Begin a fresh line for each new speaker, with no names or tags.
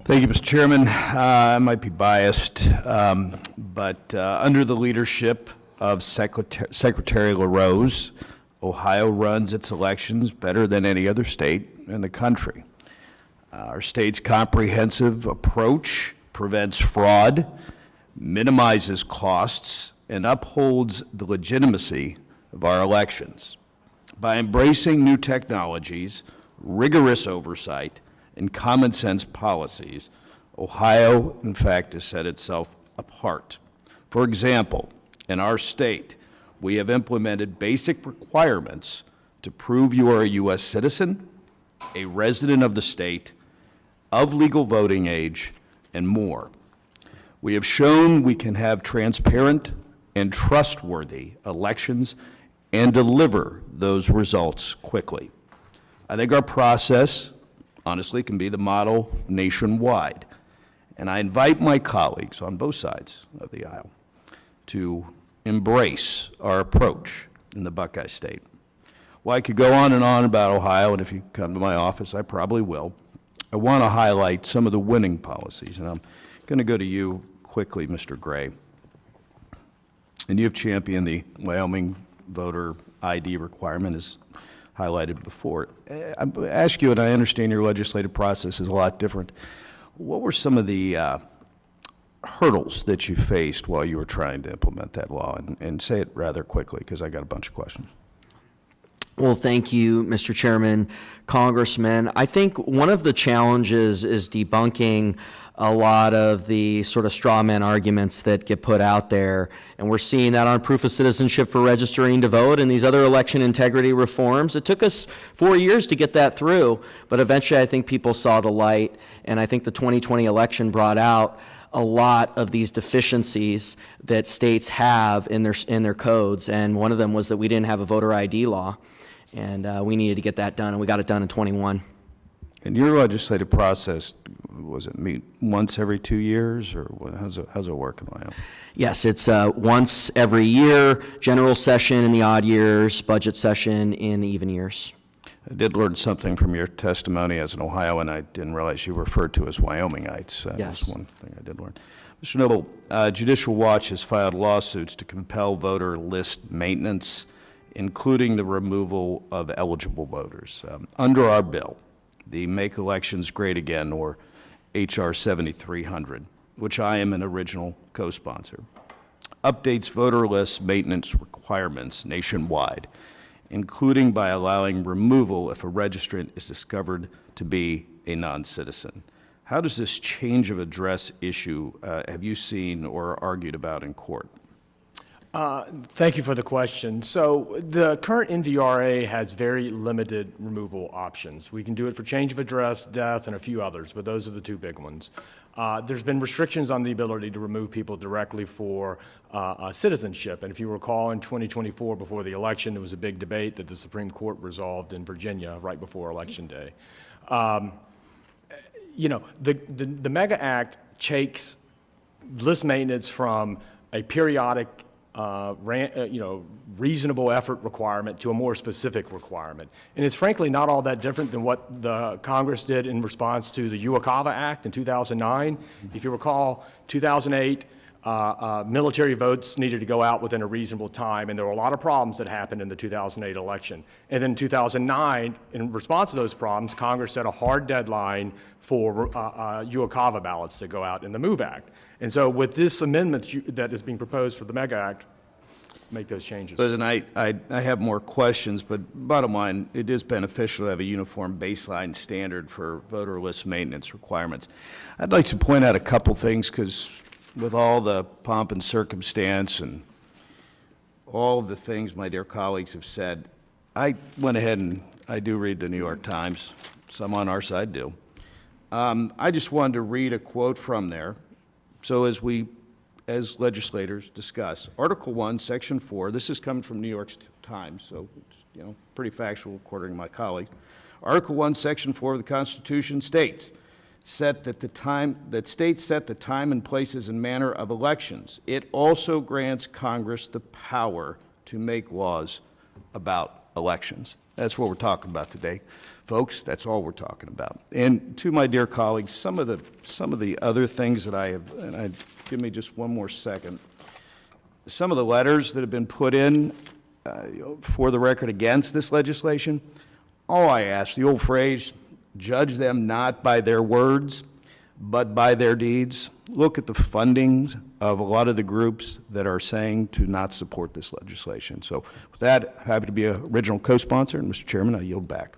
Thank you, Mr. Chairman. I might be biased, but under the leadership of Secretary LaRose, Ohio runs its elections better than any other state in the country. Our state's comprehensive approach prevents fraud, minimizes costs, and upholds the legitimacy of our elections. By embracing new technologies, rigorous oversight, and common sense policies, Ohio, in fact, has set itself apart. For example, in our state, we have implemented basic requirements to prove you are a U.S. citizen, a resident of the state, of legal voting age, and more. We have shown we can have transparent and trustworthy elections and deliver those results quickly. I think our process, honestly, can be the model nationwide. And I invite my colleagues on both sides of the aisle to embrace our approach in the Buckeye State. Well, I could go on and on about Ohio, and if you come to my office, I probably will. I want to highlight some of the winning policies, and I'm going to go to you quickly, Mr. Gray. And you've championed the Wyoming voter ID requirement, as highlighted before. I ask you, and I understand your legislative process is a lot different, what were some of the hurdles that you faced while you were trying to implement that law? And say it rather quickly, because I got a bunch of questions.
Well, thank you, Mr. Chairman, Congressman. I think one of the challenges is debunking a lot of the sort of straw man arguments that get put out there. And we're seeing that on proof of citizenship for registering to vote and these other election integrity reforms. It took us 4 years to get that through, but eventually I think people saw the light, and I think the 2020 election brought out a lot of these deficiencies that states have in their codes, and one of them was that we didn't have a voter ID law, and we needed to get that done, and we got it done in 21.
And your legislative process, was it meet once every 2 years, or how's it work in Wyoming?
Yes, it's once every year, general session in the odd years, budget session in the even years.
I did learn something from your testimony as an Ohioan I didn't realize you referred to as Wyomingites. That
Yes.
was one thing I did learn. Mr. Noble, Judicial Watch has filed lawsuits to compel voter list maintenance, including the removal of eligible voters. Under our bill, the Make Elections Great Again, or H.R. 7300, which I am an original co-sponsor, updates voter list maintenance requirements nationwide, including by allowing removal if a registrant is discovered to be a non-citizen. How does this change of address issue have you seen or argued about in court?
Thank you for the question. So the current NVRA has very limited removal options. We can do it for change of address, death, and a few others, but those are the two big ones. There's been restrictions on the ability to remove people directly for citizenship. And if you recall, in 2024, before the election, there was a big debate that the Supreme Court resolved in Virginia right before Election Day. You know, the MEGA Act takes list maintenance from a periodic reasonable effort requirement to a more specific requirement. And it's frankly not all that different than what the Congress did in response to the Uwakava Act in 2009. If you recall, 2008, military votes needed to go out within a reasonable time, and there were a lot of problems that happened in the 2008 election. And then in 2009, in response to those problems, Congress set a hard deadline for Uwakava ballots to go out in the MOVE Act. And so with this amendment that is being proposed for the MEGA Act, make those changes.
And I have more questions, but bottom line, it is beneficial to have a uniform baseline standard for voter list maintenance requirements. I'd like to point out a couple things, because with all the pomp and circumstance and all of the things my dear colleagues have said, I went ahead and I do read the New York Times. Some on our side do. I just wanted to read a quote from there. So as as legislators discuss, Article 1, Section 4, this is coming from New York Times, so it's, pretty factual according to my colleagues. Article 1, Section 4 of the Constitution states, that states set the time and places and manner of elections. It also grants Congress the power to make laws about elections. That's what we're talking about today. Folks, that's all we're talking about. And to my dear colleagues, some of the other things that I have, give me just one more second. Some of the letters that have been put in for the record against this legislation, all I ask, the old phrase, judge them not by their words, but by their deeds. Look at the fundings of a lot of the groups that are saying to not support this legislation. So with that, happy to be an original co-sponsor, and Mr. Chairman, I yield back.